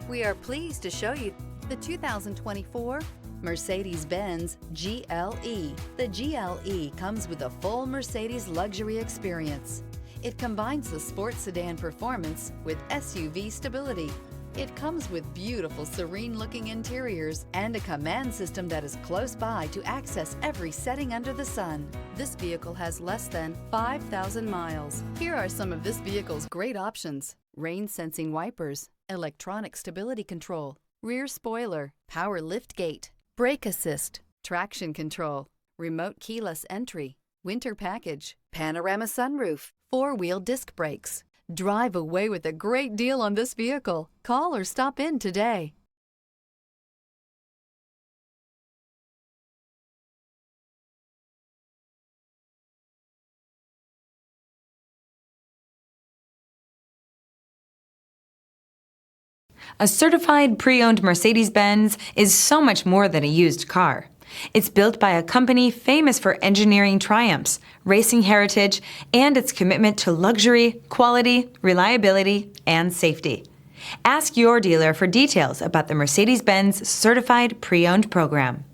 We are pleased to show you the 2024 Mercedes-Benz GLE. The GLE comes with a full Mercedes luxury experience. It combines the sports sedan performance with SUV stability. It comes with beautiful, serene-looking interiors and a command system that is close by to access every setting under the sun. This vehicle has less than 5,000 miles. Here are some of this vehicle's great options: rain-sensing wipers, electronic stability control, rear spoiler, power liftgate, brake assist, traction control, remote keyless entry, winter package, panorama sunroof, four-wheel disc brakes. Drive away with a great deal on this vehicle. Call or stop in today. A certified pre-owned Mercedes-Benz is so much more than a used car. It's built by a company famous for engineering triumphs, racing heritage, and its commitment to luxury, quality, reliability, and safety. Ask your dealer for details about the Mercedes-Benz Certified Pre-Owned program.